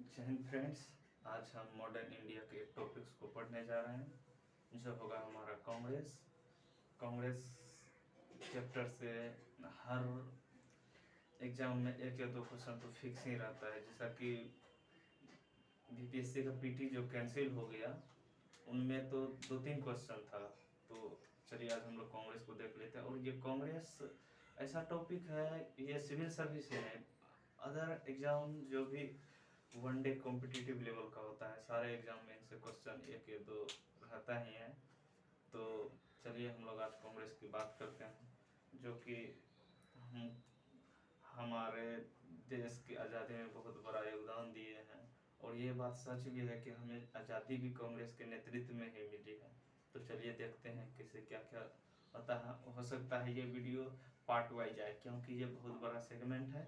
जय हिंद फ्रेंड्स। आज हम मॉडर्न इंडिया के टॉपिक्स को पढ़ने जा रहे हैं जो होगा हमारा कांग्रेस। कांग्रेस चैप्टर से हर एग्जाम में एक या दो क्वेश्चन तो फिक्स ही रहता है, जैसा कि बीपीएससी का पीटी जो कैंसिल हो गया उनमें तो 2-3 क्वेश्चन था। तो चलिए आज हम लोग कांग्रेस को देख लेते हैं। और ये कांग्रेस ऐसा टॉपिक है, ये सिविल सर्विस है, अदर एग्जाम जो भी वनडे कॉम्पिटिटिव लेवल का होता है सारे एग्जाम में इनसे क्वेश्चन एक या दो रहता ही है। तो चलिए हम लोग आज कांग्रेस की बात करते हैं, जो कि हम हमारे देश की आज़ादी में बहुत बड़ा योगदान दिए हैं। और ये बात सच भी है कि हमें आज़ादी भी कांग्रेस के नेतृत्व में ही मिली है। तो चलिए देखते हैं किसे क्या क्या पता है। हो सकता है ये वीडियो पार्ट वाइज आए, क्योंकि ये बहुत बड़ा सेगमेंट है,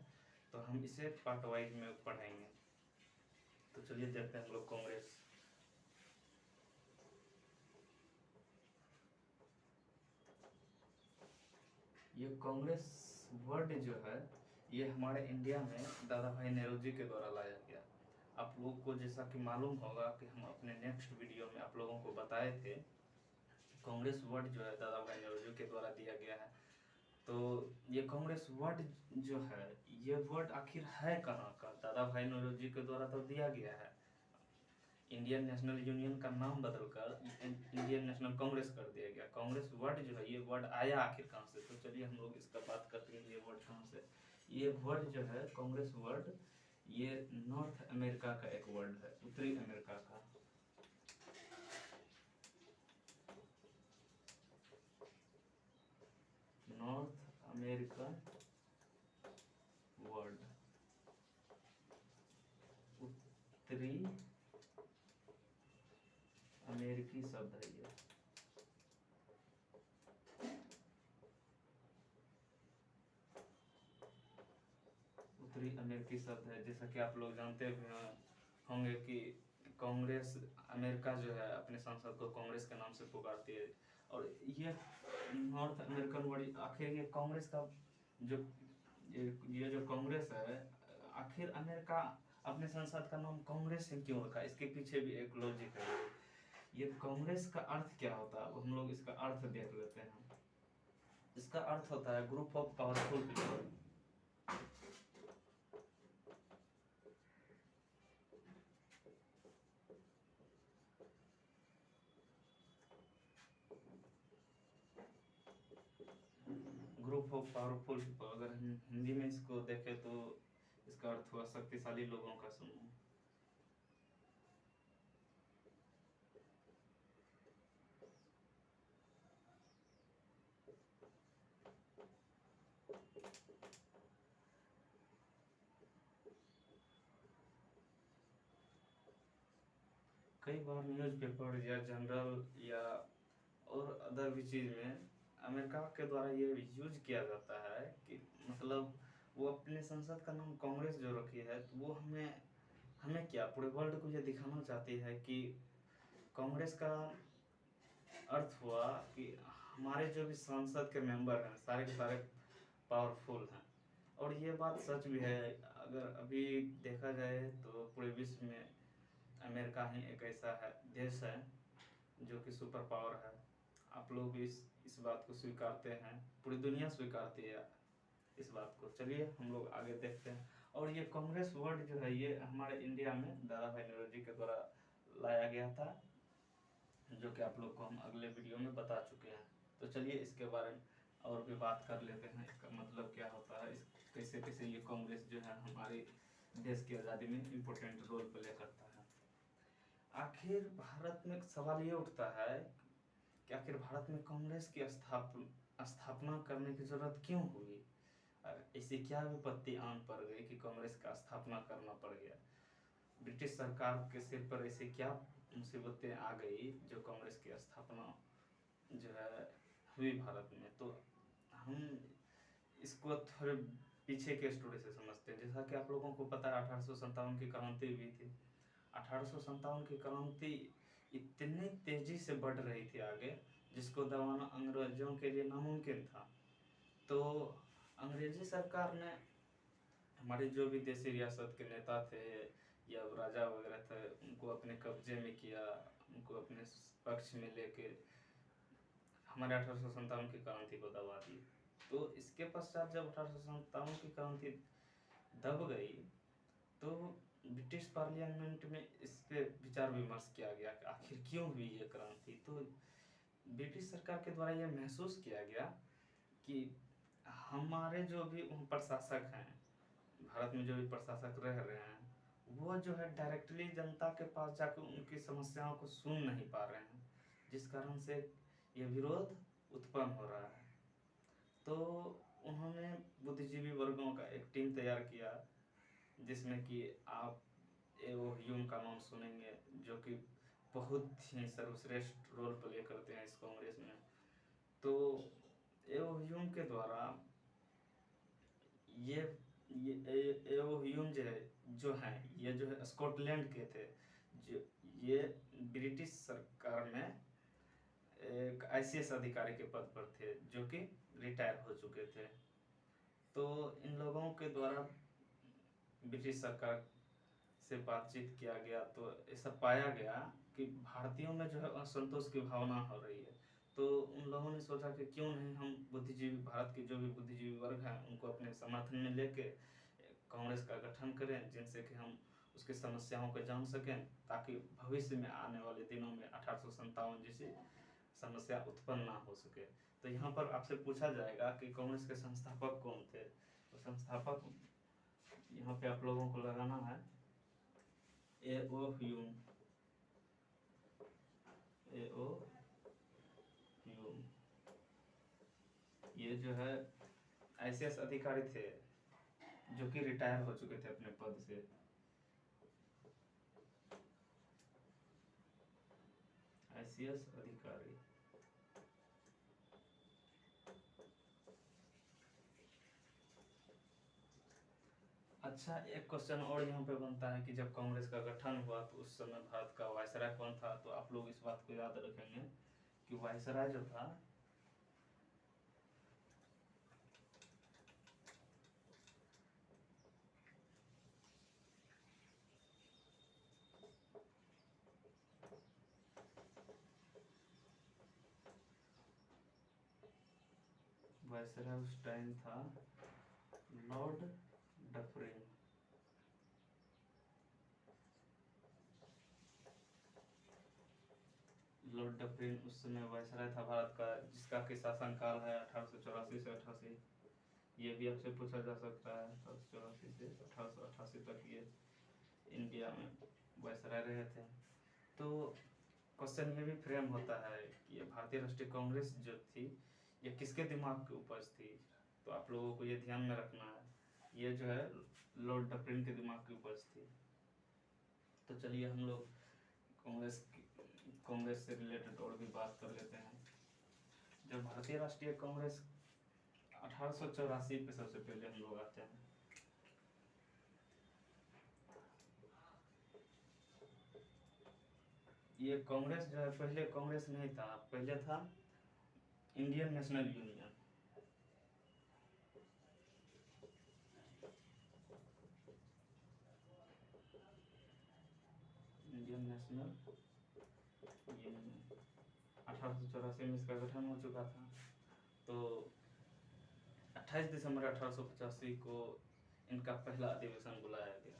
तो हम इसे पार्ट वाइज में पढ़ेंगे। तो चलिए देखते हैं हम लोग कांग्रेस। ये कांग्रेस वर्ड जो है ये हमारे इंडिया में दादा भाई नेहरू के द्वारा लाया गया। आप लोग को जैसा कि मालूम होगा कि हम अपने नेक्स्ट वीडियो में आप लोगों को बताए थे, कांग्रेस वर्ड जो है दादा भाई नेहरू के द्वारा दिया गया है। तो ये कांग्रेस वर्ड जो है ये वर्ड आखिर है कहाँ का? दादा भाई नौरोजी के द्वारा तो दिया गया है। इंडियन नेशनल यूनियन का नाम बदलकर इंडियन नेशनल कांग्रेस कर दिया गया। कांग्रेस वर्ड जो है ये वर्ड आया आखिर कहाँ से? तो चलिए हम लोग इसका बात करते हैं, ये वर्ड कहाँ से। ये वर्ड जो है कांग्रेस वर्ड ये नॉर्थ अमेरिका का एक वर्ड है, उत्तरी अमेरिका का। नॉर्थ अमेरिकन वर्ड, उत्तरी अमेरिकी शब्द है ये। उत्तरी अमेरिकी शब्द है, जैसा कि आप लोग जानते होंगे कि कांग्रेस अमेरिका जो है अपने सांसद को कांग्रेस के नाम से पुकारती है। और ये नॉर्थ अमेरिकन वर्ड, आखिर ये कांग्रेस का जो ये जो कांग्रेस है, आखिर अमेरिका अपने संसद का नाम कांग्रेस से क्यों रखा? इसके पीछे भी एक लॉजिक है। ये कांग्रेस का अर्थ क्या होता है, हम लोग इसका अर्थ देख लेते हैं। इसका अर्थ होता है group of powerful people. Group of powerful people, अगर हिंदी में इसको देखें तो इसका अर्थ हुआ शक्तिशाली लोगों का समूह। कई बार न्यूज़पेपर या जनरल या और अदर भी चीज़ में अमेरिका के द्वारा ये यूज किया जाता है कि मतलब वो अपने संसद का नाम कांग्रेस जो रखी है, तो वो हमें हमें क्या पूरे वर्ल्ड को ये दिखाना चाहती है कि कांग्रेस का अर्थ हुआ कि हमारे जो भी संसद के मेंबर हैं सारे के सारे पावरफुल हैं। और ये बात सच भी है। अगर अभी देखा जाए तो पूरे विश्व में अमेरिका ही एक ऐसा है देश है जो कि सुपर पावर है। आप लोग भी इस बात को स्वीकारते हैं, पूरी दुनिया स्वीकारती है इस बात को। चलिए हम लोग आगे देखते हैं। और ये कांग्रेस वर्ड जो है ये हमारे इंडिया में दादा भाई नौरोजी के द्वारा लाया गया था, जो कि आप लोग को हम अगले वीडियो में बता चुके हैं। तो चलिए इसके बारे में और भी बात कर लेते हैं, इसका मतलब क्या होता है, इस कैसे कैसे ये कांग्रेस जो है हमारे देश की आज़ादी में इम्पोर्टेंट रोल प्ले करता है। आखिर भारत में सवाल ये उठता है कि आखिर भारत में कांग्रेस की स्थापना करने की जरूरत क्यों हुई? ऐसी क्या विपत्ति आन पड़ गई कि कांग्रेस का स्थापना करना पड़ गया? ब्रिटिश सरकार के सिर पर ऐसी क्या मुसीबतें आ गई जो कांग्रेस की स्थापना जो है हुई भारत में? तो हम इसको थोड़े पीछे के स्टोरी से समझते हैं। जैसा कि आप लोगों को पता है 1857 की क्रांति हुई थी। 1857 की क्रांति इतनी तेजी से बढ़ रही थी आगे, जिसको दबाना अंग्रेजों के लिए नामुमकिन था। तो अंग्रेजी सरकार ने हमारी जो भी देसी रियासत के नेता थे या राजा वगैरह थे उनको अपने कब्जे में किया, उनको अपने पक्ष में लेके हमारे 1857 की क्रांति को दबा दी। तो इसके पश्चात जब 1857 की क्रांति दब गई तो ब्रिटिश पार्लियामेंट में इस पे विचार विमर्श किया गया कि आखिर क्यों हुई ये क्रांति। तो ब्रिटिश सरकार के द्वारा यह महसूस किया गया कि हमारे जो भी प्रशासक हैं, भारत में जो भी प्रशासक रह रहे हैं, वो जो है डायरेक्टली जनता के पास जाकर उनकी समस्याओं को सुन नहीं पा रहे हैं, जिस कारण से ये विरोध उत्पन्न हो रहा है। तो उन्होंने बुद्धिजीवी वर्गों का एक टीम तैयार किया, जिसमें कि आप एओ ह्यूम का नाम सुनेंगे, जो कि बहुत ही सर्वश्रेष्ठ रोल प्ले करते हैं इस कांग्रेस में। तो एओ ह्यूम के द्वारा ये एओ ह्यूम जो है ये जो है स्कॉटलैंड के थे, जो ये ब्रिटिश सरकार में एक आईसीएस अधिकारी के पद पर थे, जो कि रिटायर हो चुके थे। तो इन लोगों के द्वारा ब्रिटिश सरकार से बातचीत किया गया तो ऐसा पाया गया कि भारतीयों में जो है असंतोष की भावना हो रही है। तो उन लोगों ने सोचा कि क्यों नहीं हम बुद्धिजीवी, भारत के जो भी बुद्धिजीवी वर्ग हैं उनको अपने समर्थन में लेके कांग्रेस का गठन करें, जिनसे कि हम उसकी समस्याओं को जान सकें, ताकि भविष्य में आने वाले दिनों में 1857 जैसी समस्या उत्पन्न ना हो सके। तो यहाँ पर आपसे पूछा जाएगा कि कांग्रेस के संस्थापक कौन थे। तो संस्थापक यहाँ पे आप लोगों को लगाना है एओ ह्यूम। एओ ह्यूम ये जो है आईसीएस अधिकारी थे, जो कि रिटायर हो चुके थे अपने पद से। आईसीएस अधिकारी। अच्छा, एक क्वेश्चन और यहाँ पे बनता है कि जब कांग्रेस का गठन हुआ तो उस समय भारत का वायसराय कौन था। तो आप लोग इस बात को याद रखेंगे कि वायसराय जो था वायसराय उस टाइम था लॉर्ड डफरिन। लॉर्ड डफरिन उस समय वायसराय था भारत का, जिसका कि शासनकाल है 1884 से 88। ये भी आपसे पूछा जा सकता है 1884 से 1888 तक ये इंडिया में वायसराय रहे थे। तो क्वेश्चन ये भी फ्रेम होता है कि ये भारतीय राष्ट्रीय कांग्रेस जो थी ये किसके दिमाग की उपज थी। तो आप लोगों को ये ध्यान में रखना है, ये जो है लॉर्ड डफरिन के दिमाग की उपज थी। तो चलिए हम लोग कांग्रेस से रिलेटेड और भी बात कर लेते हैं। जब भारतीय राष्ट्रीय कांग्रेस 1884 पे सबसे पहले हम लोग आते हैं। ये कांग्रेस जो है पहले कांग्रेस नहीं था, पहले था Indian national union. Indian national union 1884 में इसका गठन हो चुका था। तो 28 दिसंबर 1885 को इनका पहला अधिवेशन बुलाया गया।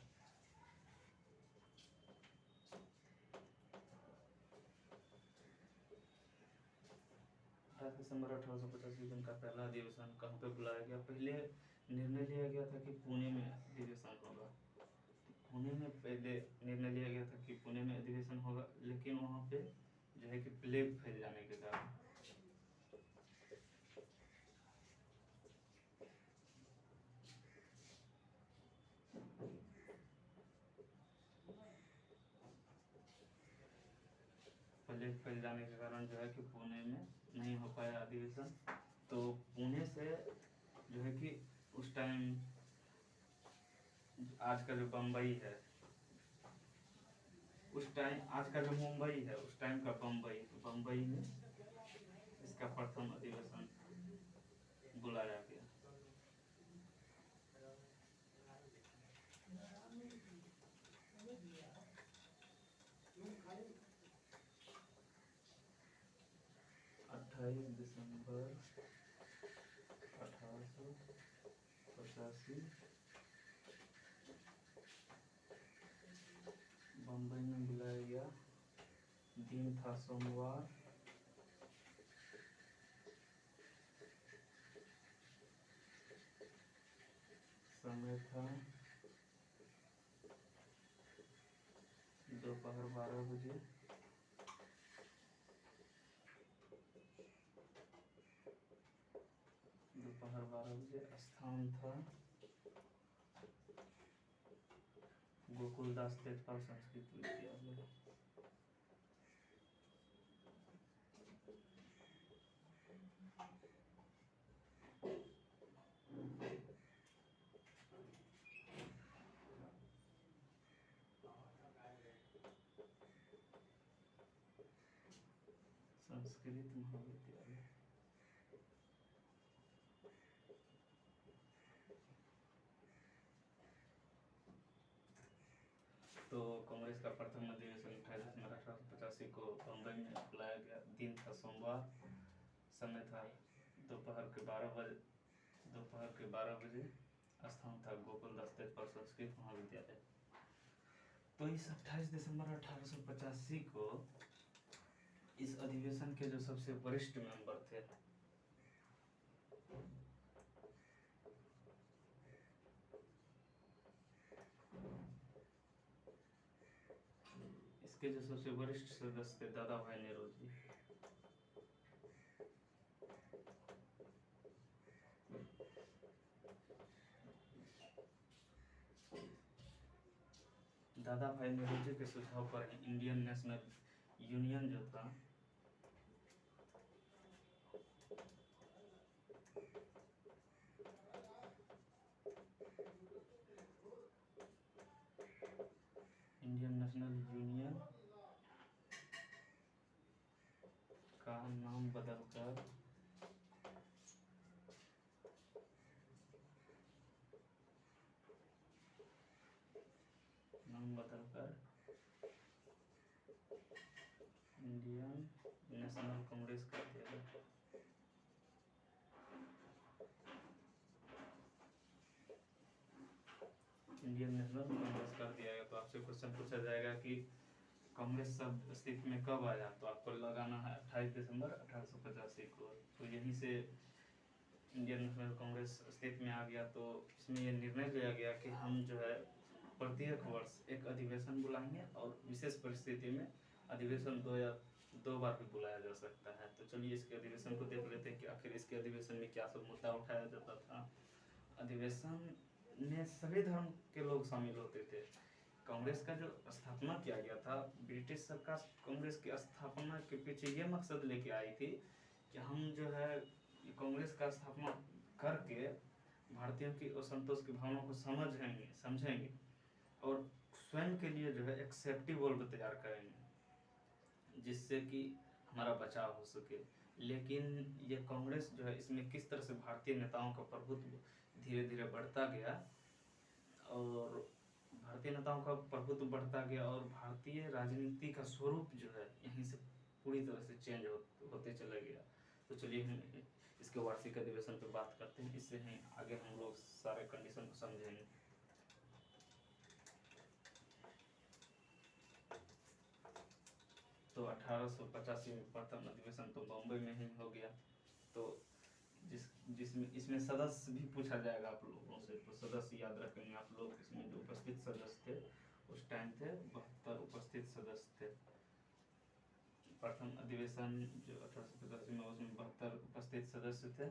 28 दिसंबर 1885 को इनका पहला अधिवेशन कहाँ पे बुलाया गया। पहले निर्णय लिया गया था कि पुणे में अधिवेशन होगा। पुणे में पहले निर्णय लिया गया था कि पुणे में अधिवेशन होगा, लेकिन वहाँ पे जो है कि प्लेग फैल जाने के कारण जो है कि पुणे में नहीं हो पाया अधिवेशन। तो पुणे से जो है कि उस टाइम आज का जो बम्बई है, उस टाइम आज का जो मुंबई है, उस टाइम का बम्बई, तो बम्बई में इसका प्रथम अधिवेशन बुलाया गया। दिसंबर 1885 बम्बई में बुलाया गया। दिन था सोमवार। समय था दोपहर 12 बजे। दोपहर 12 बजे। स्थान था गोकुलदास तेजपाल संस्कृत विद्यालय। संस्कृत महाविद्यालय। तो कांग्रेस का प्रथम अधिवेशन 28 दिसंबर 1885 को बम्बई में बुलाया गया। दिन था सोमवार। समय था दोपहर के 12 बजे। स्थान था गोकुलदास तेजपाल संस्कृत महाविद्यालय। तो इस 28 दिसंबर 1885 को इस अधिवेशन के जो सबसे वरिष्ठ मेंबर थे, इसके जो सबसे वरिष्ठ सदस्य थे दादा भाई नेहरू जी। दादा भाई नेहरू जी के सुझाव पर इंडियन नेशनल यूनियन जो था इंडियन नेशनल यूनियन का नाम बदलकर इंडियन नेशनल कांग्रेस कर दिया गया। इंडियन नेशनल कांग्रेस कर दिया गया। तो आपसे क्वेश्चन पूछा जाएगा कि कांग्रेस शब्द अस्तित्व में कब आया, तो आपको लगाना है 28 दिसंबर 1885 को। तो यहीं से इंडियन नेशनल कांग्रेस अस्तित्व में आ गया। तो इसमें यह निर्णय लिया गया कि हम जो है प्रत्येक वर्ष एक अधिवेशन बुलाएंगे और विशेष परिस्थिति में अधिवेशन दो बार भी बुलाया जा सकता है। तो चलिए इसके अधिवेशन को देख लेते हैं कि आखिर इसके अधिवेशन में क्या सब मुद्दा उठाया जाता था। अधिवेशन में सभी धर्म के लोग शामिल होते थे। कांग्रेस का जो स्थापना किया गया था, ब्रिटिश सरकार कांग्रेस की स्थापना के पीछे ये मकसद लेके आई थी कि हम जो है कांग्रेस का स्थापना करके भारतीयों की असंतोष की भावना को समझेंगे और स्वयं के लिए जो है एक सेफ्टी वॉल्व तैयार करेंगे जिससे कि हमारा बचाव हो सके। लेकिन ये कांग्रेस जो है इसमें किस तरह से भारतीय नेताओं का प्रभुत्व धीरे धीरे बढ़ता गया और भारतीय राजनीति का स्वरूप जो है यहीं से पूरी तरह से चेंज होते चला गया। तो चलिए हम इसके वार्षिक अधिवेशन पे बात करते हैं। इससे ही आगे हम लोग सारे कंडीशन को समझेंगे। तो 1885 में प्रथम अधिवेशन तो बम्बई में ही हो गया। तो जिसमें इसमें सदस्य भी पूछा जाएगा आप लोगों से, तो सदस्य याद रखेंगे आप लोग। इसमें जो उपस्थित सदस्य थे उस टाइम थे 72 उपस्थित सदस्य थे। प्रथम अधिवेशन जो 1885 में उसमें 72 उपस्थित सदस्य थे।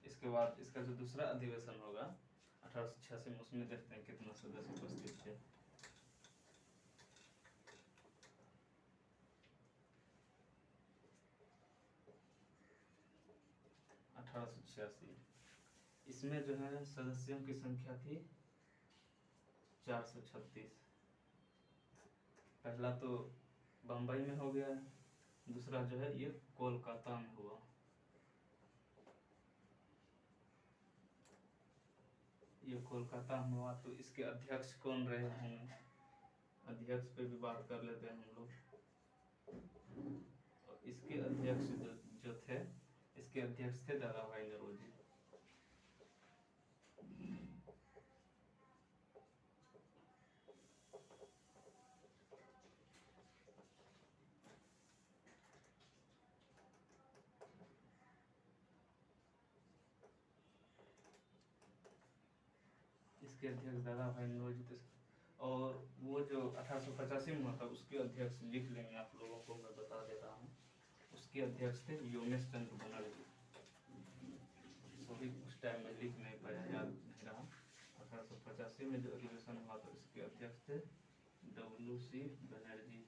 इसके बाद इसका जो दूसरा अधिवेशन होगा 1886 में, उसमें देखते हैं कितना सदस्य उपस्थित थे। 1886 इसमें जो है सदस्यों की संख्या थी 436। पहला तो बम्बई में हो गया, दूसरा जो है ये कोलकाता में हुआ। ये कोलकाता में हुआ। तो इसके अध्यक्ष कौन रहे होंगे, अध्यक्ष पे भी बात कर लेते हैं हम लोग। इसके अध्यक्ष जो थे इसके अध्यक्ष थे दादा भाई नौरोजी। इसके अध्यक्ष दादा भाई नौरोजी थे। और वो जो 1885 में हुआ था उसके अध्यक्ष लिख लेंगे, आप लोगों को मैं बता दे रहा हूँ। उसके अध्यक्ष थे योमेश चंद्र बनर्जी। सॉरी उस टाइम में लिख नहीं पाया, याद नहीं रहा। 1885 में जो अधिवेशन हुआ था उसके अध्यक्ष थे WC बनर्जी।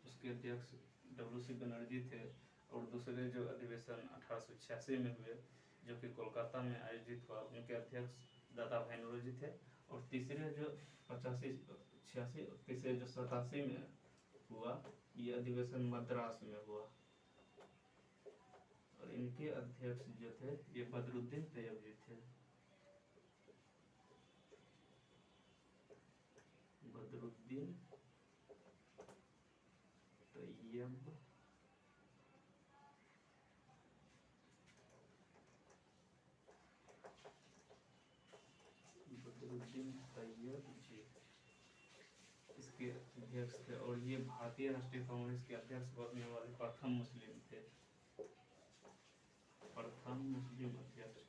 उसके अध्यक्ष WC बनर्जी थे। और दूसरे जो अधिवेशन 1886 में हुए जो कि कोलकाता में आयोजित हुआ उनके अध्यक्ष दादा भाई नौरोजी थे। और तीसरे जो 85-86 और तीसरे जो 87 में हुआ ये अधिवेशन मद्रास में हुआ। और इनके अध्यक्ष जो थे ये बदरुद्दीन तैयब जी थे। बदरुद्दीन तैयब जी इसके अध्यक्ष थे। और ये भारतीय राष्ट्रीय कांग्रेस के अध्यक्ष बनने वाले प्रथम मुस्लिम थे, प्रथम मुस्लिम अध्यक्ष।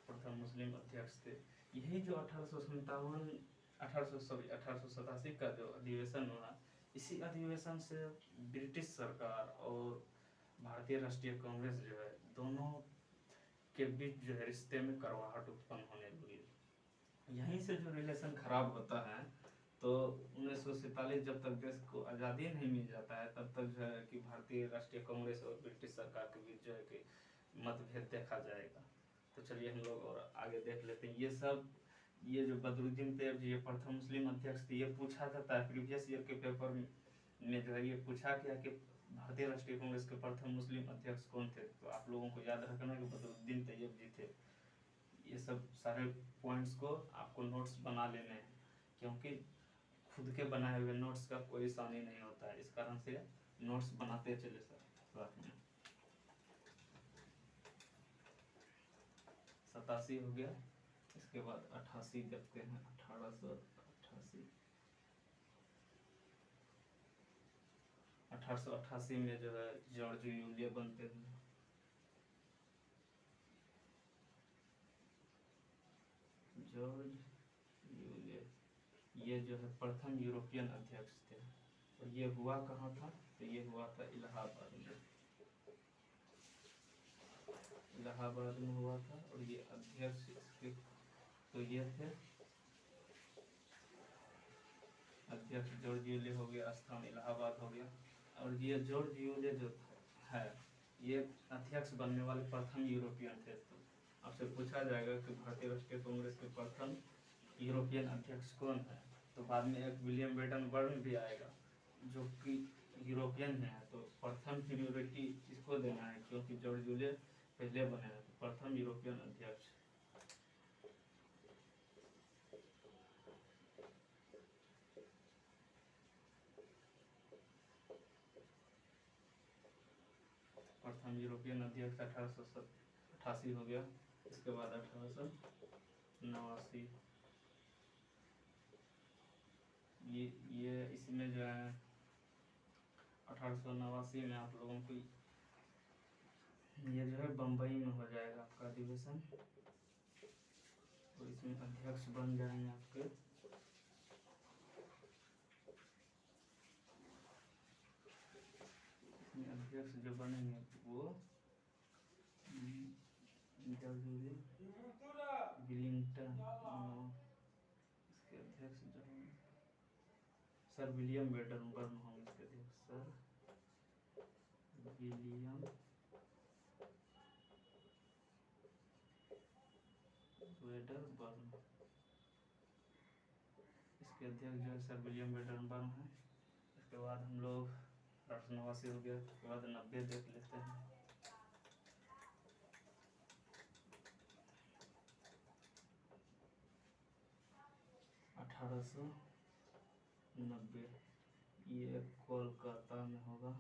प्रथम मुस्लिम अध्यक्ष थे। यही जो 1887 का जो अधिवेशन हुआ इसी अधिवेशन से ब्रिटिश सरकार और भारतीय राष्ट्रीय कांग्रेस जो है दोनों के बीच जो है रिश्ते में कड़वाहट उत्पन्न होने लगी। यहीं से जो रिलेशन खराब होता है तो 1947 जब तक देश को आज़ादी नहीं मिल जाता है तब तक जो है कि भारतीय राष्ट्रीय कांग्रेस और ब्रिटिश सरकार के बीच जो है कि मतभेद देखा जाएगा। तो चलिए हम लोग और आगे देख लेते हैं। ये जो बदरुद्दीन तैयब जी ये प्रथम मुस्लिम अध्यक्ष थे। ये पूछा जाता है प्रीवियस ईयर के पेपर में जो है ये पूछा गया कि भारतीय राष्ट्रीय कांग्रेस के प्रथम मुस्लिम अध्यक्ष कौन थे। तो आप लोगों को याद रखना कि बदरुद्दीन तैयब जी थे। ये सब सारे पॉइंट्स को आपको नोट्स बना लेने हैं क्योंकि खुद के बनाए हुए नोट्स का कोई आसानी नहीं होता है, इस कारण से नोट्स बनाते चले साथ में। 87 हो गया। इसके बाद 88 देखते हैं। 1888 1888 में जो है जॉर्ज यूलिया बनते हैं। जॉर्ज यूलिया ये जो है प्रथम यूरोपियन अध्यक्ष थे। और ये हुआ कहाँ था? तो ये हुआ था इलाहाबाद में। इलाहाबाद में हुआ था। और ये अध्यक्ष इसके तो ये थे अध्यक्ष जॉर्ज यूलिया हो गया, स्थान इलाहाबाद हो गया। और ये जॉर्ज यूलिया जो है ये अध्यक्ष बनने वाले प्रथम यूरोपियन थे। तो आपसे पूछा जाएगा कि भारतीय राष्ट्रीय कांग्रेस के प्रथम यूरोपियन अध्यक्ष कौन है, तो बाद में एक विलियम बेटन बर्न भी आएगा जो कि यूरोपियन है। तो प्रथम प्रियोरिटी इसको देना है क्योंकि जॉर्ज यूलिया पहले बने हैं। तो प्रथम यूरोपियन अध्यक्ष प्रथम यूरोपियन अध्यक्ष 1888 हो गया। इसके बाद 1889 ये इसमें जो है 1889 में आप लोगों को ये जो है बम्बई में हो जाएगा आपका अधिवेशन। तो इसमें अध्यक्ष बन जाएंगे आपके अध्यक्ष जो बनेंगे वो विलिंगटन। इसके अध्यक्ष जो हैं सर विलियम बेटन बर्न होंगे इसके अध्यक्ष। सर विलियम वेडर बर्न इसके अध्यक्ष जो है सर विलियम वेडर बर्न है। इसके बाद हम लोग 1889 हो गया। उसके बाद 90 देख लेते हैं। 1890, ये कोलकाता में होगा,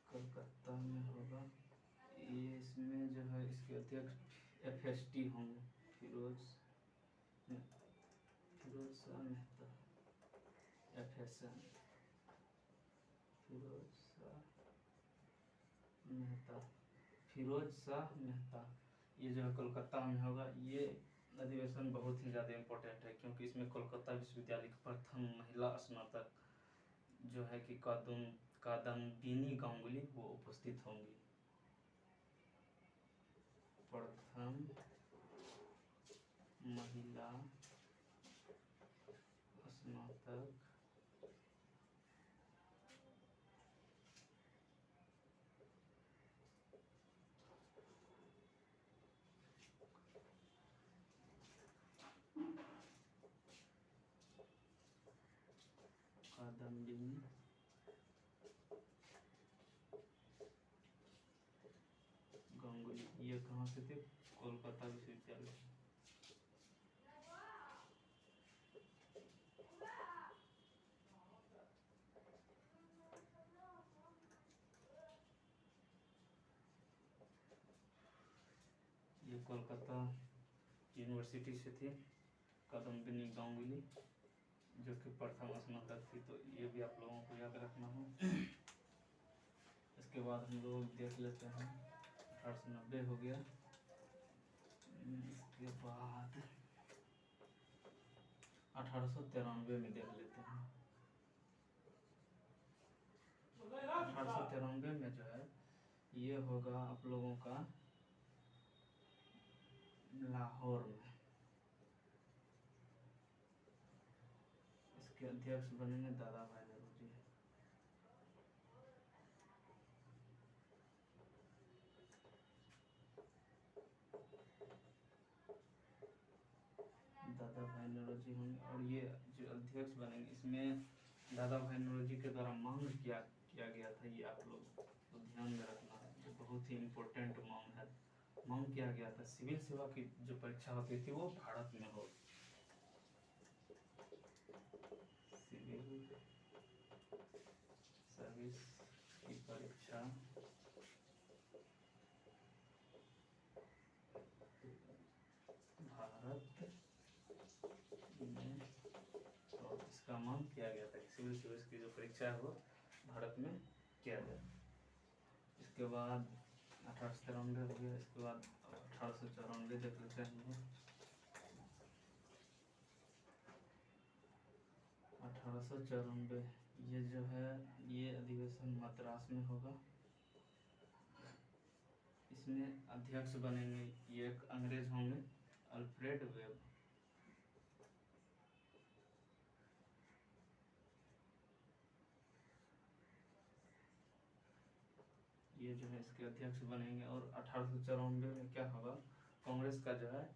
कलकत्ता में होगा। ये इसमें जो है इसके अध्यक्ष FST होंगे, फिरोज शाह मेहता, FSN, फिरोज शाह मेहता। ये जो है कोलकाता में होगा। ये अधिवेशन बहुत ही ज़्यादा इम्पोर्टेंट है, क्योंकि इसमें कोलकाता विश्वविद्यालय की प्रथम महिला स्नातक जो है कि कादम्बिनी गांगुली वो उपस्थित होंगी। प्रथम महिला स्नातक कादम्बिनी गांगुली। ये कहाँ से थे? कोलकाता विश्वविद्यालय। ये कोलकाता यूनिवर्सिटी से थी कादम्बिनी गांगुली, जो कि प्रथम स्नातक थी। तो ये भी आप लोगों को याद रखना है। इसके बाद हम लोग देख लेते हैं 1890 हो गया। इसके बाद 1893 में देख लेते हैं। 1893 में जो है ये होगा आप लोगों का लाहौर में। इसके अध्यक्ष बनेंगे दादा भाई नौरोजी। दादा भाई नौरोजी होंगे। और ये जो अध्यक्ष बनेंगे इसमें दादा भाई नौरोजी के द्वारा मांग किया गया था। ये आप लोग को ध्यान में रखना है, जो बहुत ही इम्पोर्टेंट मांग है। मांग किया गया था सिविल सेवा की जो परीक्षा होती थी वो भारत में हो। सिविल सर्विस की परीक्षा भारत में, तो इसका मांग किया गया था कि सिविल सर्विस की जो परीक्षा है वो भारत में किया जाए। इसके बाद 1893 हो गया। इसके बाद 1894 देख लेते हैं हम लोग। 1894 ये जो है ये अधिवेशन मद्रास में होगा। इसमें अध्यक्ष बनेंगे ये एक अंग्रेज होंगे, अल्फ्रेड वेब। ये जो है इसके अध्यक्ष बनेंगे। और 1894 में क्या होगा, कांग्रेस का जो है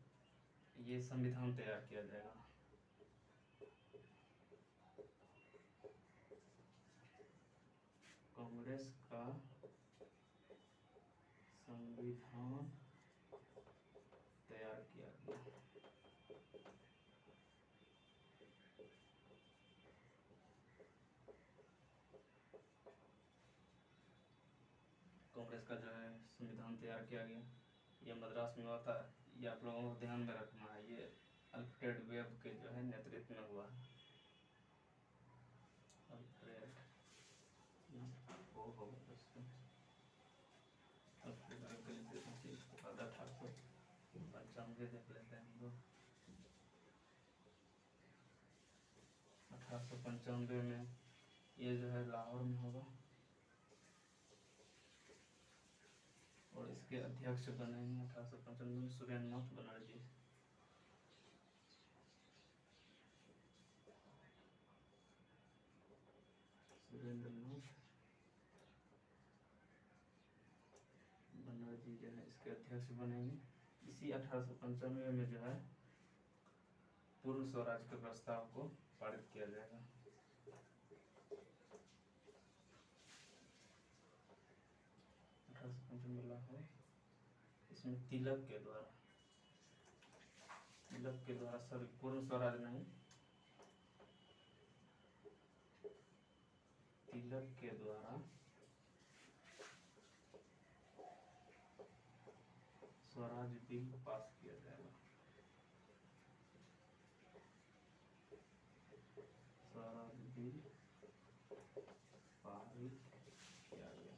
ये संविधान तैयार किया जाएगा। कांग्रेस का संविधान तैयार किया गया। कांग्रेस का जो है संविधान तैयार किया गया। ये मद्रास में हुआ था। ये आप लोगों को ध्यान में रखना है। ये अल्फ्रेड वेब के जो है नेतृत्व में हुआ है। अल्फ्रेड वो होगा दोस्तों, अल्फ्रेड वेब के नेतृत्व से। इसके बाद 1895 देख लेते हैं हम लोग। 1895 में ये जो है लाहौर में होगा। और इसके अध्यक्ष बनेंगे 1895 में सुरेंद्रनाथ बनर्जी। सुरेंद्रनाथ बनर्जी जो है इसके अध्यक्ष बनेंगे। इसी 1895 में जो है पूर्ण स्वराज के प्रस्ताव को पारित किया जाएगा। 1895 लाहौर, इसमें तिलक के द्वारा तिलक के द्वारा पूर्ण स्वराज नहीं, तिलक के द्वारा स्वराज बिल पास किया जाएगा। स्वराज बिल पारित किया गया।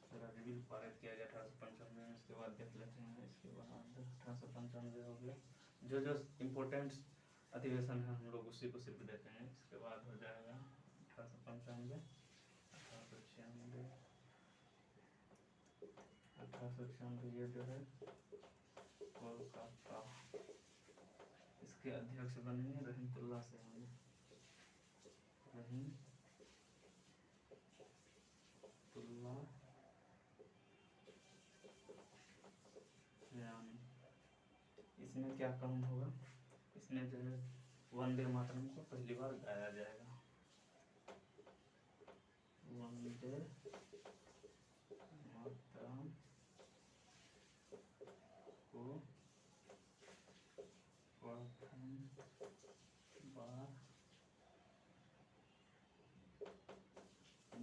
स्वराज बिल पारित किया गया 1895 में। इसके बाद देख लेते हैं, इसके बाद 1895 हो गया। जो जो इम्पोर्टेंट अधिवेशन है हम लोग उसी को सिर्फ देते हैं। इसके बाद हो जाएगा 1895, 1896, 1896 ये जो है कोलकाता, इसके अध्यक्ष बनेंगे रहीमतुल्लाह सयानी, रहीमतुल्लाह सयानी। इसमें क्या काम होगा, इसमें जो है वंदे मातरम को पहली बार गाया जाएगा। वंदे मातरम को प्रथम बार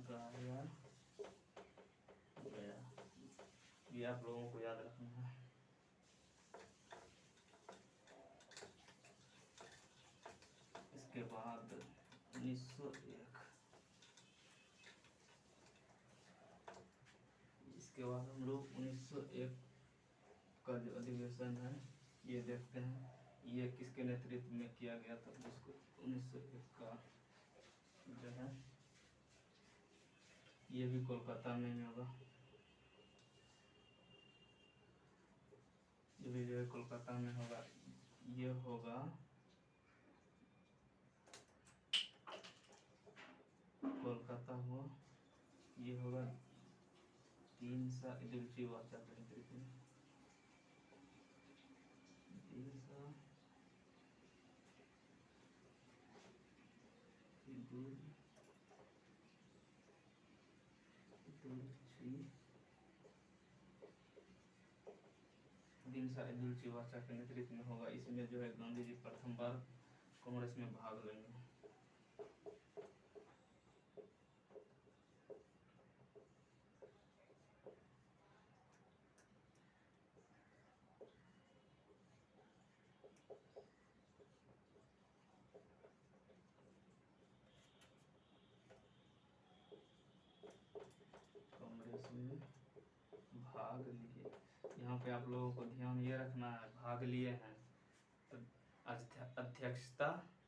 गाया गया। ये आप लोगों को याद रखना है। इसके बाद 1901, इसके बाद हम लोग 1901 का जो अधिवेशन है ये देखते हैं, ये किसके नेतृत्व में किया गया था। उसको 1901 का जो है ये भी कोलकाता में ही होगा, ये भी जो है कोलकाता में होगा। ये होगा कोलकाता हुआ, ये होगा 3 सा इदुलची वाचा के नेतृत्व में, 3 सा इदुलची वाचा के नेतृत्व में होगा। इसमें जो है गांधी जी प्रथम बार कांग्रेस में भाग लेंगे। कांग्रेस में भाग लिए, यहाँ पे आप लोगों को ध्यान ये रखना है, भाग लिए हैं, अध्यक्षता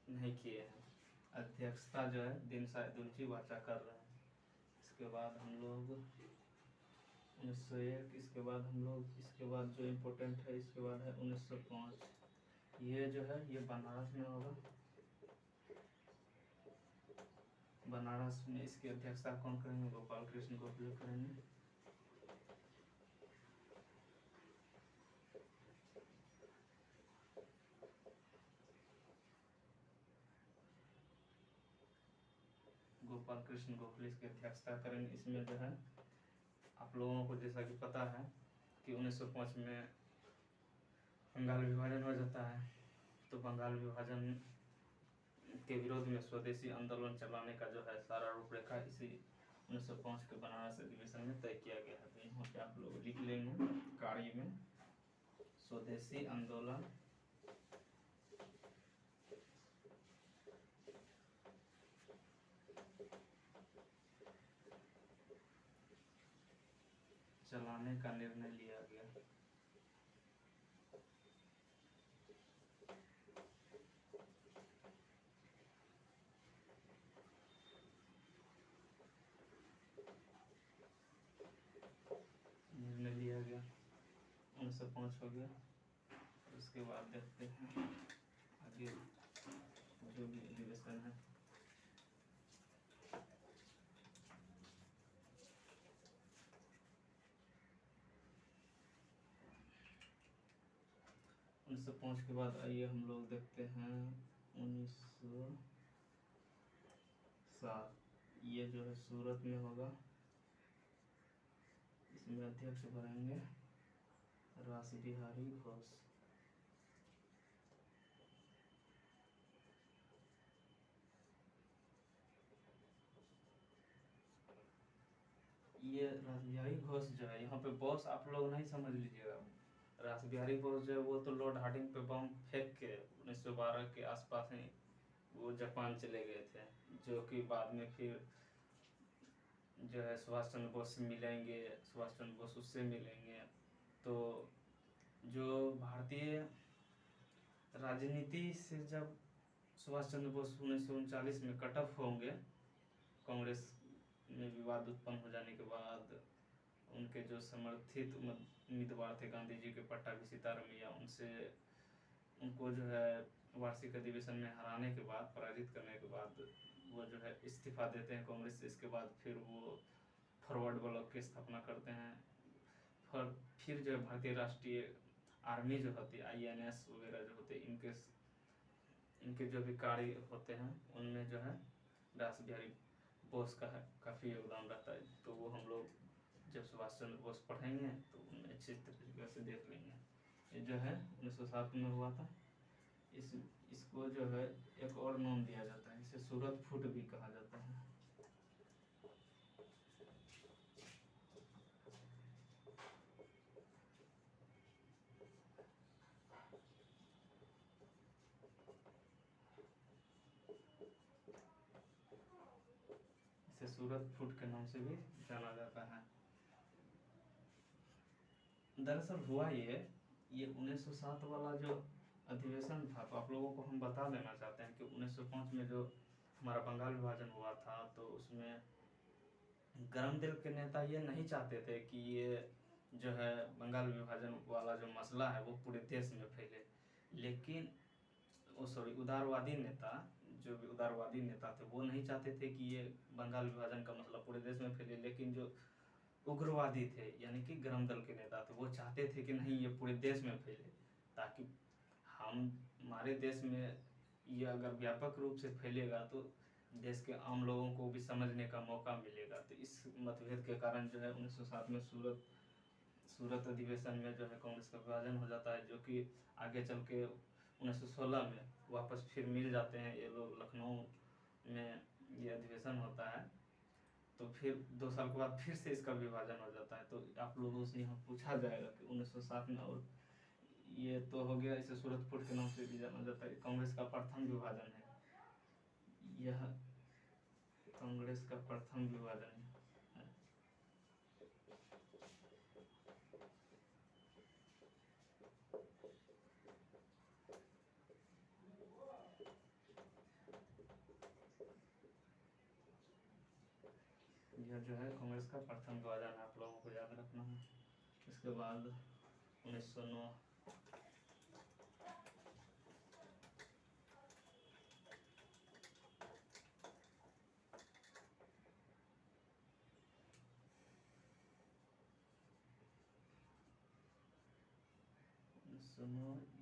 नहीं किए हैं। अध्यक्षता जो है दिन साइदुलची वाचा कर रहे हैं। इसके बाद हम लोग 1901, इसके बाद हम लोग, इसके बाद जो इम्पोर्टेंट है इसके बाद है 1905। ये जो है ये बनारस में होगा। बनारस में इसकी अध्यक्षता कौन करेंगे, गोपाल कृष्ण गोखले करेंगे। गोपाल कृष्ण गोखले इसकी अध्यक्षता करेंगे। इसमें जो है आप लोगों को जैसा कि पता है कि 1905 में बंगाल विभाजन हो जाता है, तो बंगाल विभाजन के विरोध में स्वदेशी आंदोलन चलाने का जो है सारा रूपरेखा इसी 1905 के बनारस अधिवेशन में तय किया गया है। तो यहाँ पे आप लोग लिख लेंगे कार्य में स्वदेशी आंदोलन चलाने का निर्णय लिया गया। निर्णय लिया गया 1905 हो गया। उसके बाद देखते हैं आगे जो भी अधिवेशन है। उन्नीस सौ पाँच के बाद आइए हम लोग देखते हैं 1907। ये जो है सूरत में होगा। इसमें अध्यक्ष भरेंगे रासबिहारी घोष। ये रासबिहारी घोष जो है, यहाँ पे बॉस आप लोग नहीं समझ लीजिएगा। रासबिहारी घोष जो है वो तो लॉर्ड हार्डिंग पे बम फेंक के 1912 के आसपास ही वो जापान चले गए थे, जो कि बाद में फिर जो है सुभाष चंद्र बोस से मिलेंगे, सुभाष चंद्र बोस उससे मिलेंगे। तो जो भारतीय राजनीति से जब सुभाष चंद्र बोस 1939 में कट ऑफ होंगे, कांग्रेस में विवाद उत्पन्न हो जाने के बाद उनके जो समर्थित उम्मीदवार थे गांधी जी के पट्टाभी सीतारामैया, उनसे उनको जो है वार्षिक अधिवेशन में हराने के बाद, पराजित करने के बाद वो जो है इस्तीफा देते हैं कांग्रेस से। इसके बाद फिर वो फॉरवर्ड ब्लॉक की स्थापना करते हैं। फिर जो है भारतीय राष्ट्रीय आर्मी जो होती है, INS वगैरह जो होते हैं, इनके जो भी कार्य होते हैं उनमें जो है रासबिहारी बोस का है काफ़ी योगदान रहता है। तो वो हम लोग जब सुभाष चंद्र बोस पढ़ेंगे तो उन्हें अच्छी तरीके से देख लेंगे। ये जो है 1907 में हुआ था। इसको जो है एक और नाम दिया जाता है, इसे सूरत फूट भी कहा जाता है। इसे सूरत फूट के नाम से भी जाना जाता है। दरअसल हुआ ये 1907 वाला जो अधिवेशन था, तो आप लोगों को हम बता देना चाहते हैं कि 1905 में जो हमारा बंगाल विभाजन हुआ था, तो उसमें गरम दिल के नेता ये नहीं चाहते थे कि ये जो है बंगाल विभाजन वाला जो मसला है वो पूरे देश में फैले। लेकिन उदारवादी नेता, जो भी उदारवादी नेता थे, वो नहीं चाहते थे कि ये बंगाल विभाजन का मसला पूरे देश में फैले। लेकिन जो उग्रवादी थे, यानी कि गरम दल के नेता थे, वो चाहते थे कि नहीं, ये पूरे देश में फैले, ताकि हमारे देश में ये अगर व्यापक रूप से फैलेगा तो देश के आम लोगों को भी समझने का मौका मिलेगा। तो इस मतभेद के कारण जो है 1907 में सूरत अधिवेशन में जो है कांग्रेस का विभाजन हो जाता है, जो कि आगे चल के 1916 में वापस फिर मिल जाते हैं ये लोग। लखनऊ में ये अधिवेशन होता है, तो फिर 2 साल के बाद फिर से इसका विभाजन हो जाता है। तो आप लोगों से यहाँ पूछा जाएगा कि 1907 में, और ये तो हो गया, इसे सूरत फूट के नाम से भी जाना जाता है। कांग्रेस का प्रथम विभाजन है यह, कांग्रेस का प्रथम विभाजन है। यह जो है कांग्रेस का प्रथम विभाजन, आप लोगों को याद रखना है। इसके बाद 1909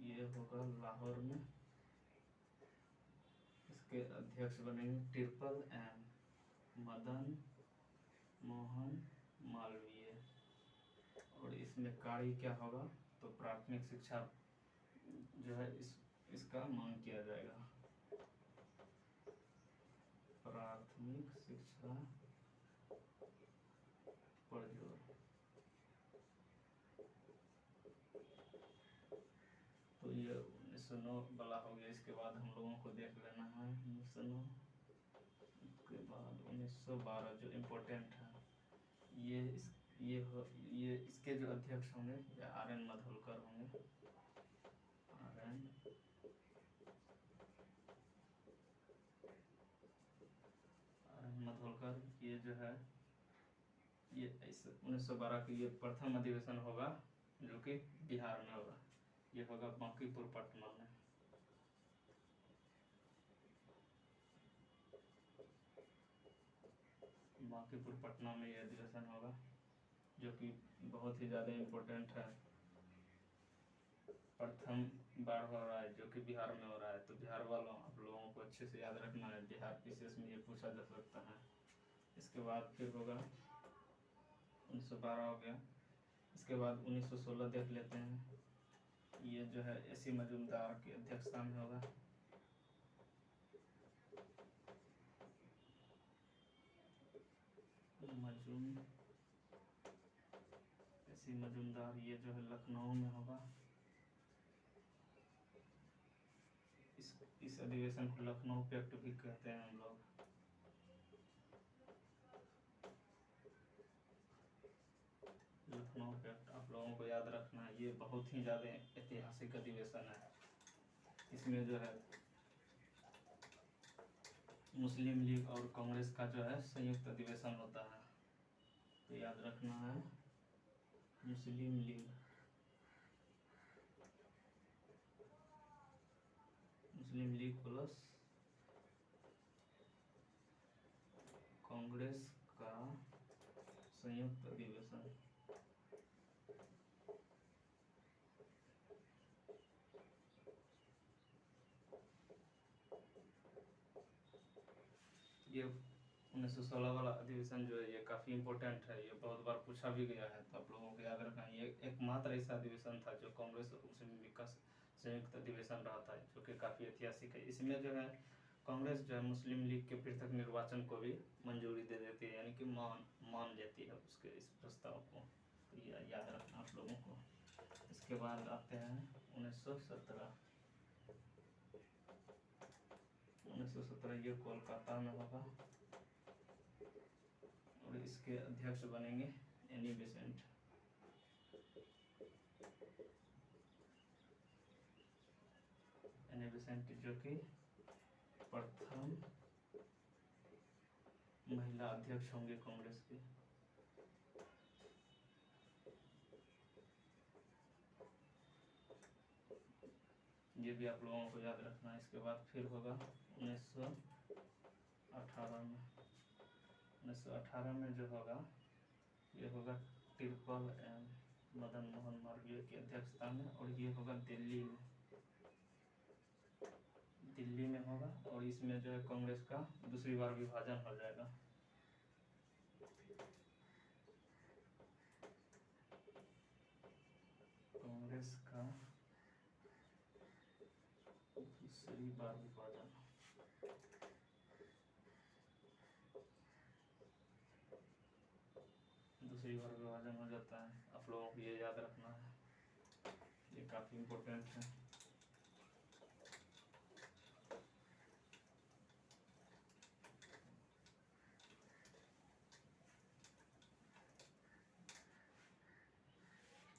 ये होगा लाहौर में। इसके अध्यक्ष बनेंगे ट्रिपल M, मदन मोहन मालवीय। और इसमें कार्य क्या होगा, तो प्राथमिक शिक्षा जो है इसका मांग किया जाएगा। प्राथमिक शिक्षा पर जोर। तो ये 1909 वाला हो गया। इसके बाद हम लोगों को देख लेना है 1909 के बाद 1912 जो इम्पोर्टेंट है। ये इसके जो अध्यक्ष होंगे या RN माधोलकर होंगे। RN माधोलकर, ये जो है ये 1912 की ये प्रथम अधिवेशन होगा, जो कि बिहार में होगा। ये होगा बांकीपुर पटना में। बांकीपुर पटना में ये अधिवेशन होगा, जो कि बहुत ही ज़्यादा इम्पोर्टेंट है। प्रथम बार हो रहा है जो कि बिहार में हो रहा है। तो बिहार वालों, आप लोगों को अच्छे से याद रखना है, बिहार विशेष में ये पूछा जा सकता है। इसके बाद फिर होगा 1912 हो गया। इसके बाद 1916 देख लेते हैं। ये जो है एसी मजूमदार की अध्यक्षता में होगा। एसी मजूमदार, ये जो है लखनऊ में होगा। इस अधिवेशन को लखनऊ पैक्ट भी कहते हैं हम लोग। लखनऊ पैक्ट आप लोगों को याद रखना है, ये बहुत ही ज़्यादा ऐतिहासिक अधिवेशन है। इसमें जो है मुस्लिम लीग और कांग्रेस का जो है संयुक्त अधिवेशन होता है, तो याद रखना है मुस्लिम लीग प्लस कांग्रेस का संयुक्त अधिवेशन। ये 1916 वाला अधिवेशन जो है ये काफ़ी इम्पोर्टेंट है, ये बहुत बार पूछा भी गया है, तो आप लोगों को याद रखना। ये एकमात्र ऐसा अधिवेशन था जो कांग्रेस और मुस्लिम लीग का संयुक्त अधिवेशन रहा था, जो कि काफ़ी ऐतिहासिक है। इसमें जो है कांग्रेस जो है मुस्लिम लीग के पृथक निर्वाचन को भी मंजूरी दे देती है, यानी कि मान लेती है उसके इस प्रस्ताव को, तो ये याद रखना आप लोगों को। इसके बाद आते हैं 1917। 1917 ये कोलकाता में होगा और इसके अध्यक्ष बनेंगे एनी बेसेंट। एनी बेसेंट जो कि प्रथम महिला अध्यक्ष होंगे कांग्रेस के। ये भी आप लोगों को याद रखना है। इसके बाद फिर होगा 1918 में। 1918 में जो होगा ये होगा ट्रिपल एम मदन मोहन मालवीय की अध्यक्षता में, और ये होगा दिल्ली में होगा, और इसमें जो है कांग्रेस का दूसरी बार विभाजन हो जाएगा। कांग्रेस का दूसरी बार विभाजन। दूसरी बार विभाजन हो जाता है, आप लोगों को ये याद रखना है, ये काफ़ी इम्पोर्टेंट है।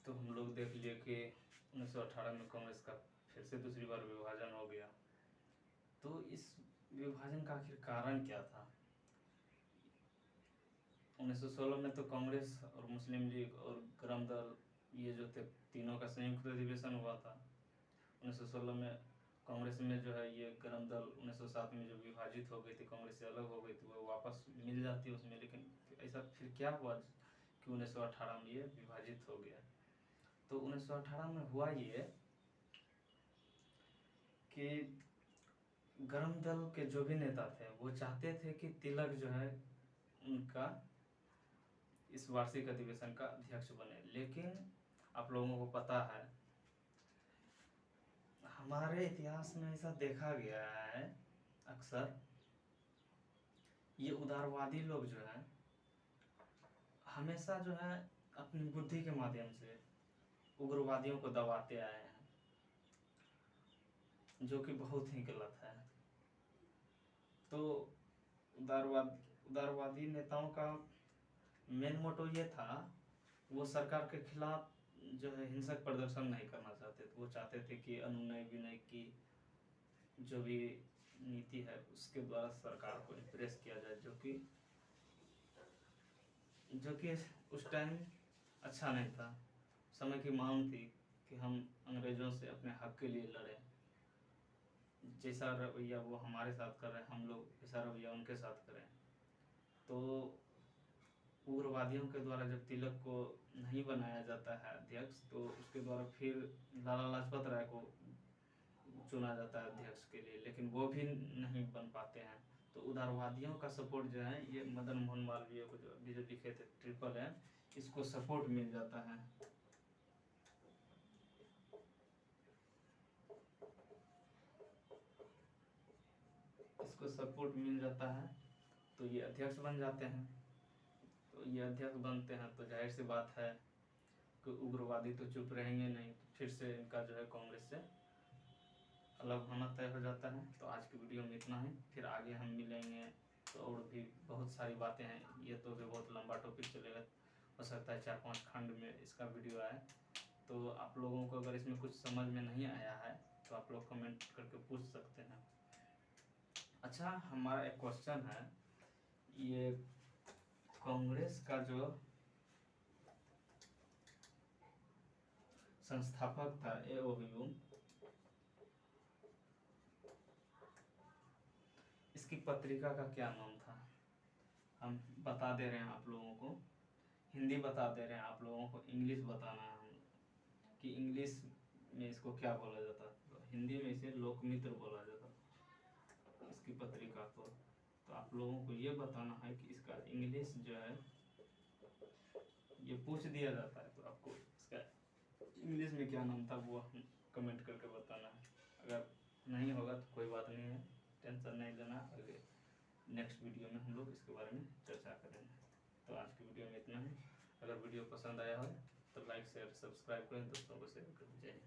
तो हम लोग देख लिए कि 1918 में कांग्रेस का फिर से दूसरी बार विभाजन हो गया। तो इस विभाजन का आखिर कारण क्या था? 1916 में तो कांग्रेस और मुस्लिम लीग और गरम दल ये जो थे तीनों का संयुक्त अधिवेशन हुआ था। 1916 में कांग्रेस में जो है ये गरम दल 1907 में जो विभाजित हो गई थी, कांग्रेस से अलग हो गई थी, वो वापस मिल जाती है उसमें। लेकिन ऐसा फिर क्या हुआ कि 1918 में ये विभाजित हो गया? तो 1918 में हुआ ये कि गरम दल के जो भी नेता थे वो चाहते थे कि तिलक जो है उनका इस वार्षिक अधिवेशन का अध्यक्ष बने। लेकिन आप लोगों को पता है हमारे इतिहास में ऐसा देखा गया है अक्सर, ये उदारवादी लोग जो हैं हमेशा जो है अपनी बुद्धि के माध्यम से उग्रवादियों को दबाते आए हैं, जो कि बहुत ही गलत है। तो उदारवादी नेताओं का मेन मोटो ये था, वो सरकार के खिलाफ जो है हिंसक प्रदर्शन नहीं करना चाहते थे। वो चाहते थे कि अनुनय विनय की जो भी नीति है उसके द्वारा सरकार को इम्प्रेस किया जाए, जो कि उस टाइम अच्छा नहीं था। समय की मांग थी कि हम अंग्रेज़ों से अपने हक के लिए लड़ें। जैसा रवैया वो हमारे साथ कर रहे हैं, हम लोग ऐसा रवैया उनके साथ करें। तो उग्रवादियों के द्वारा जब तिलक को नहीं बनाया जाता है अध्यक्ष, तो उसके द्वारा फिर लाला लाजपत राय को चुना जाता है अध्यक्ष के लिए, लेकिन वो भी नहीं बन पाते हैं। तो उदारवादियों का सपोर्ट जो है ये मदन मोहन मालवीय को जो अभी जो लिखे थे ट्रिपल एम, इसको सपोर्ट मिल जाता है। इसको सपोर्ट मिल जाता है तो ये अध्यक्ष बन जाते हैं। तो ये अध्यक्ष बनते हैं तो जाहिर सी बात है कि उग्रवादी तो चुप रहेंगे नहीं, तो फिर से इनका जो है कांग्रेस से अलग होना तय हो जाता है। तो आज की वीडियो में इतना ही, फिर आगे हम मिलेंगे तो और भी बहुत सारी बातें हैं। ये तो भी बहुत लंबा टॉपिक चलेगा, हो सकता है 4-5 खंड में इसका वीडियो आए। तो आप लोगों को अगर इसमें कुछ समझ में नहीं आया है तो आप लोग कमेंट करके पूछ सकते हैं। अच्छा, हमारा एक क्वेश्चन है, ये कांग्रेस का जो संस्थापक था AOU, इसकी पत्रिका का क्या नाम था? हम बता दे रहे हैं आप लोगों को, हिंदी बता दे रहे हैं आप लोगों को, इंग्लिश बताना है हम कि इंग्लिश में इसको क्या बोला जाता है। तो हिंदी में इसे लोकमित्र बोला जाता है इसकी पत्रिका को। तो आप लोगों को ये बताना है कि इसका इंग्लिश जो है ये पूछ दिया जाता है, तो आपको इसका इंग्लिश में क्या नाम था वो हम कमेंट करके बताना है। अगर नहीं होगा तो कोई बात नहीं है, टेंशन नहीं लेना, आगे नेक्स्ट वीडियो में हम लोग इसके बारे में चर्चा करेंगे। तो आज की वीडियो में इतना ही। अगर वीडियो पसंद आया हो तो लाइक शेयर सब्सक्राइब करें, दोस्तों को शेयर कर दीजिए।